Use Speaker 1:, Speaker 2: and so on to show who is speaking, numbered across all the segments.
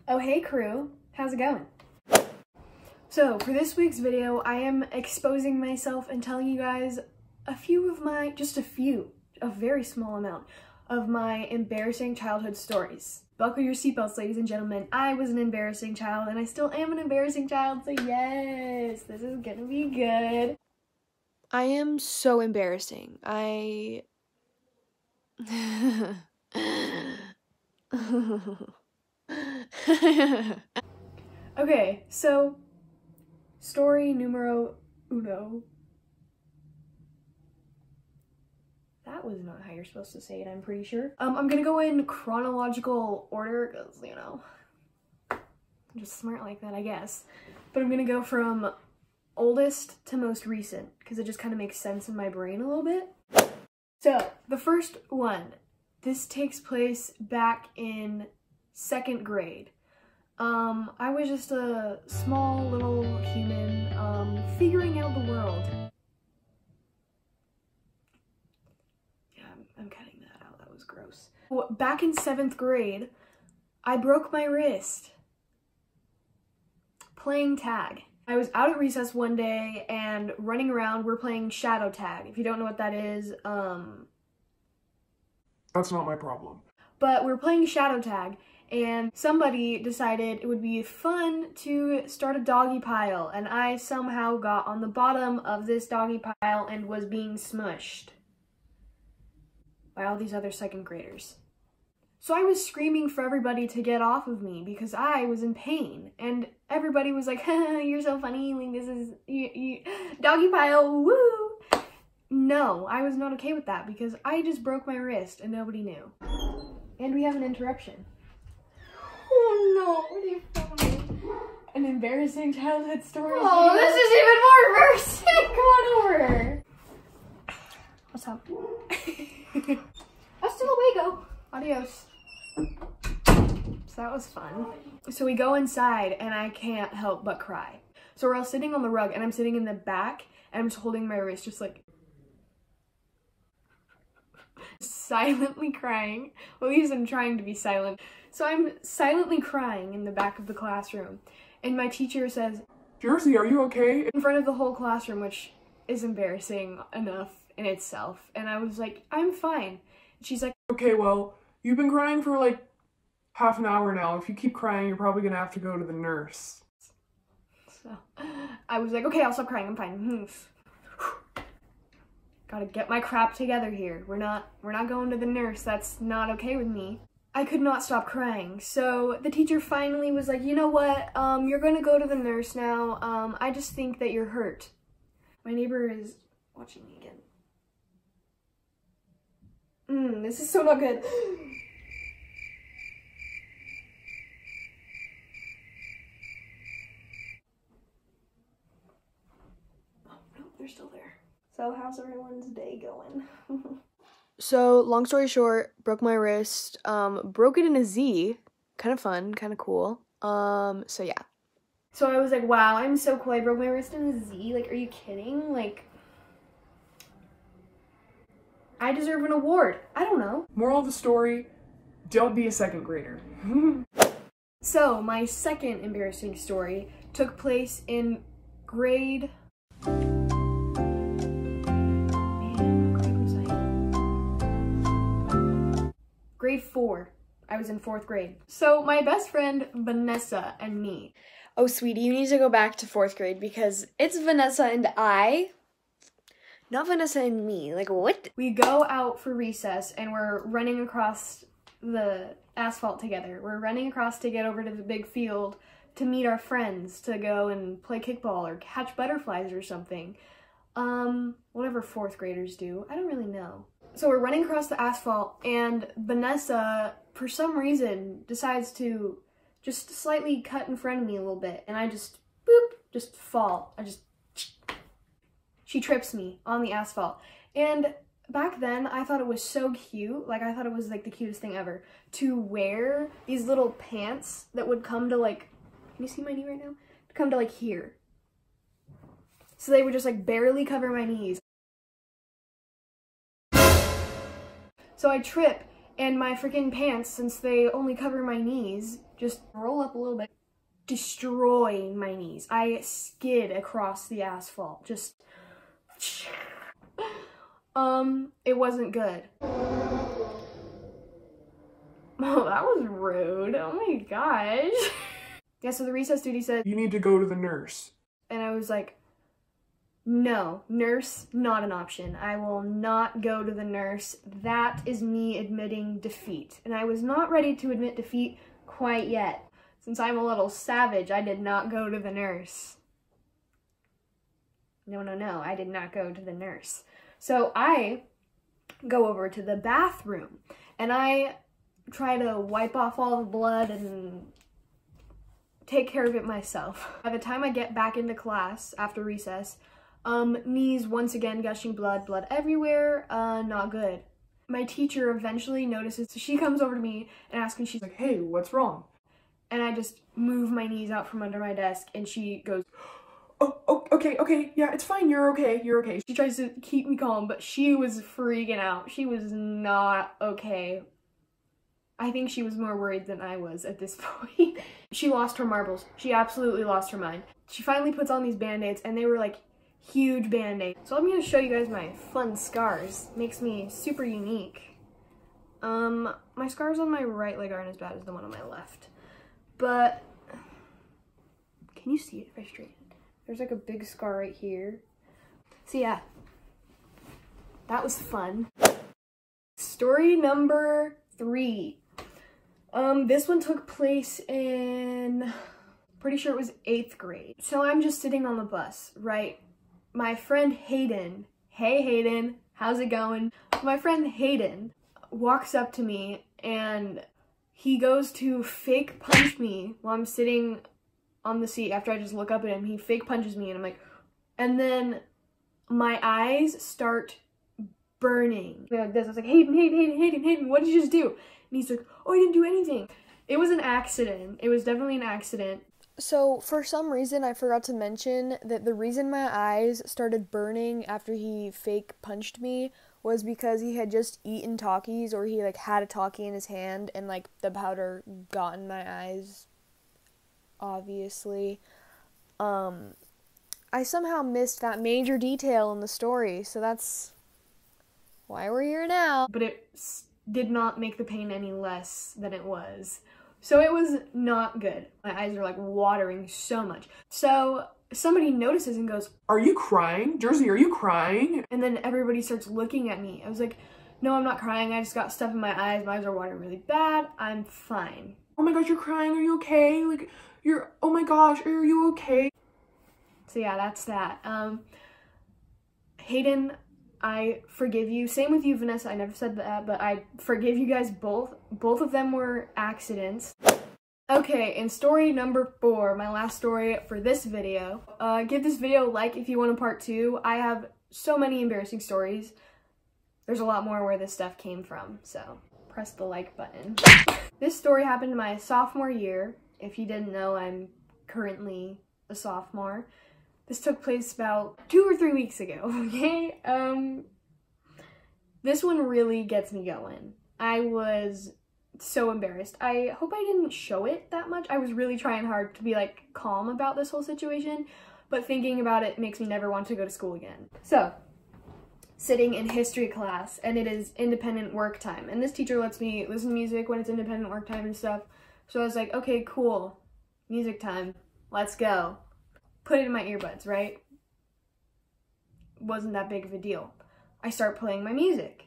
Speaker 1: Oh hey crew, how's it going? So for this week's video, I am exposing myself and telling you guys a few of my, a very small amount of my embarrassing childhood stories. Buckle your seatbelts, ladies and gentlemen. I was an embarrassing child and I still am an embarrassing child, so yes, this is gonna be good. I am so embarrassing. Okay, so story numero uno. That was not how you're supposed to say it, I'm pretty sure. I'm gonna go in chronological order because, you know, I'm just smart like that, I guess. But I'm gonna go from oldest to most recent because it just kind of makes sense in my brain a little bit. So, the first one. This takes place back in 2nd grade. I was just a small little human, figuring out the world. Yeah, I'm cutting that out, that was gross. Well, back in 7th grade, I broke my wrist playing tag. I was out at recess one day and running around, we're playing shadow tag. If you don't know what that is,
Speaker 2: that's not my problem.
Speaker 1: But we were playing shadow tag, and somebody decided it would be fun to start a doggy pile, and I somehow got on the bottom of this doggy pile and was being smushed by all these other 2nd graders. So I was screaming for everybody to get off of me because I was in pain, and everybody was like, you're so funny, like this is, doggy pile, woo! No, I was not okay with that because I just broke my wrist and nobody knew. And we have an interruption. Oh no, what are you filming? An embarrassing childhood story. Oh, this is even more embarrassing. Come on over. What's up? Hasta luego. Adios. So that was fun. So we go inside and I can't help but cry. So we're all sitting on the rug and I'm sitting in the back and I'm just holding my wrist just like silently crying. Well, at least I'm trying to be silent. So I'm silently crying in the back of the classroom. And my teacher says,
Speaker 2: Jersey, are you okay?
Speaker 1: In front of the whole classroom, which is embarrassing enough in itself. And I was like, I'm fine. And she's like,
Speaker 2: okay, well, you've been crying for like half an hour now. If you keep crying, you're probably gonna have to go to the nurse.
Speaker 1: So I was like, okay, I'll stop crying, I'm fine. Gotta get my crap together here. We're not going to the nurse. That's not okay with me. I could not stop crying. So the teacher finally was like, you know what? You're gonna go to the nurse now. I just think that you're hurt. My neighbor is watching me again. This is so not good. Oh, no, they're still there. So how's everyone's day going? So long story short, broke my wrist, broke it in a Z, kind of fun, kind of cool. So yeah. So I was like, wow, I'm so cool, I broke my wrist in a Z, like, are you kidding? Like, I deserve an award. I don't know.
Speaker 2: Moral of the story, don't be a 2nd grader.
Speaker 1: So my second embarrassing story took place in grade... Grade 4. I was in 4th grade. So my best friend Vanessa and me. Oh sweetie, you need to go back to 4th grade because it's Vanessa and I, not Vanessa and me. Like what? We go out for recess and we're running across the asphalt together. We're running across to get over to the big field to meet our friends to go and play kickball or catch butterflies or something. Whatever 4th graders do. I don't really know. So we're running across the asphalt and Vanessa, for some reason, decides to just slightly cut in front of me a little bit and I just, boop, just fall. She trips me on the asphalt. And back then, I thought it was so cute, like I thought it was like the cutest thing ever, to wear these little pants that would come to like, can you see my knee right now? Come to like here. So they would just like barely cover my knees. So I trip and my freaking pants, since they only cover my knees, just roll up a little bit, destroy my knees. I skid across the asphalt, just it wasn't good. Oh, that was rude. Oh my gosh. Yeah, so the recess duty said,
Speaker 2: you need to go to the nurse.
Speaker 1: and I was like, no, nurse, not an option. I will not go to the nurse. That is me admitting defeat. And I was not ready to admit defeat quite yet. Since I'm a little savage, I did not go to the nurse. No, I did not go to the nurse. So I go over to the bathroom and I try to wipe off all the blood and take care of it myself. By the time I get back into class after recess, knees once again gushing blood everywhere, not good. My teacher eventually notices, so she comes over to me and asks me, she's like,
Speaker 2: Hey, what's wrong?
Speaker 1: and I just move my knees out from under my desk and she goes,
Speaker 2: Oh, okay, yeah, it's fine, you're okay.
Speaker 1: She tries to keep me calm, but she was freaking out. She was not okay. I think she was more worried than I was at this point. She lost her marbles. She absolutely lost her mind. She finally puts on these band-aids and they were like huge band-aids. So I'm gonna show you guys my fun scars. Makes me super unique. My scars on my right leg aren't as bad as the one on my left. But, can you see it if I straighten it? There's like a big scar right here. So yeah, that was fun. Story number 3. This one took place in, pretty sure it was 8th grade. So I'm just sitting on the bus, right? My friend Hayden, hey Hayden, how's it going? My friend Hayden walks up to me and he goes to fake punch me while I'm sitting on the seat. After I just look up at him, he fake punches me and I'm like, and then my eyes start burning. Like this, I was like, Hayden, what did you just do? And he's like, oh, I didn't do anything. It was an accident. It was definitely an accident. So for some reason, I forgot to mention that the reason my eyes started burning after he fake punched me was because he had just eaten Takis, or he like had a Taki in his hand and like the powder got in my eyes, obviously. I somehow missed that major detail in the story, so that's why we're here now. But it did not make the pain any less than it was. So it was not good. My eyes are like watering so much. So somebody notices and goes,
Speaker 2: Are you crying? Jersey, are you crying?
Speaker 1: And then everybody starts looking at me. I was like, no, I'm not crying. I just got stuff in my eyes. My eyes are watering really bad. I'm fine.
Speaker 2: Oh my gosh, you're crying. Are you okay? Like, oh my gosh, are you okay?
Speaker 1: So yeah, that's that. Hayden, I forgive you. Same with you, Vanessa. I never said that, but I forgive you guys both. Both of them were accidents. Okay, and story number 4, my last story for this video. Give this video a like if you want a part 2. I have so many embarrassing stories. There's a lot more where this stuff came from, so press the like button. This story happened my sophomore year. If you didn't know, I'm currently a sophomore. This took place about 2 or 3 weeks ago, okay? This one really gets me going. I was so embarrassed. I hope I didn't show it that much. I was really trying hard to be like calm about this whole situation, but thinking about it makes me never want to go to school again. So, sitting in history class, and it is independent work time, and this teacher lets me listen to music when it's independent work time and stuff. So I was like, okay, cool, music time, let's go. Put it in my earbuds, right? Wasn't that big of a deal. I start playing my music,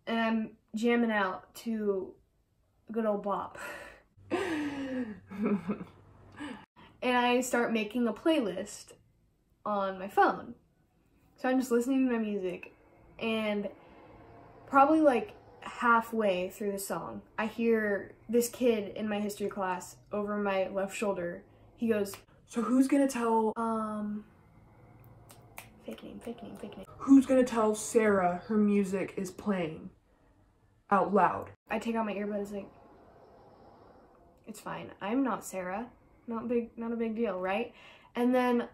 Speaker 1: and I'm jamming out to good old bop. And I start making a playlist on my phone. So I'm just listening to my music, and probably like halfway through the song, I hear this kid in my history class over my left shoulder. He goes,
Speaker 2: so who's gonna tell,
Speaker 1: fake name.
Speaker 2: Who's gonna tell Sarah her music is playing out loud?
Speaker 1: I take out my earbuds, like, it's fine. I'm not Sarah. Not a big deal, right? And then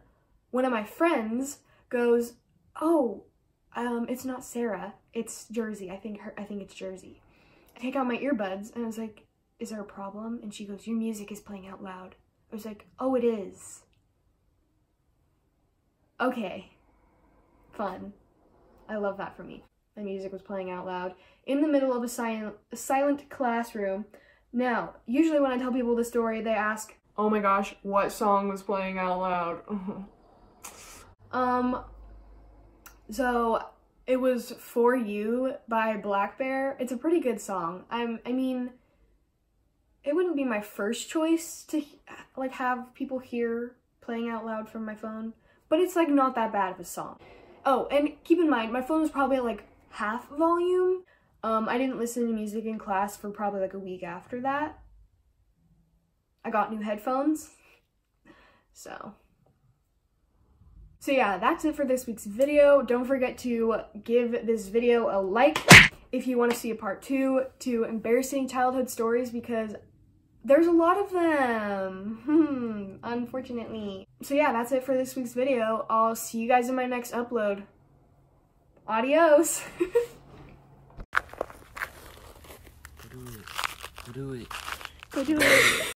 Speaker 1: one of my friends goes, oh, it's not Sarah, it's Jersey. I think it's Jersey. I take out my earbuds and I was like, is there a problem? And she goes, your music is playing out loud. I was like, oh, it is. Okay. Fun. I love that for me. My music was playing out loud in the middle of a silent classroom. Now, usually when I tell people the story, they ask,
Speaker 2: oh my gosh, what song was playing out loud?
Speaker 1: So it was For You by Black Bear. It's a pretty good song. I mean, it wouldn't be my first choice to like have people hear playing out loud from my phone, but it's like not that bad of a song. Oh, and keep in mind, my phone was probably at like half volume. I didn't listen to music in class for probably like a week after that. I got new headphones. So yeah, that's it for this week's video. Don't forget to give this video a like if you want to see a part 2 to embarrassing childhood stories, because there's a lot of them, unfortunately. So yeah, that's it for this week's video. I'll see you guys in my next upload. Adios!
Speaker 3: Go do it. Go do it.
Speaker 1: Go do it.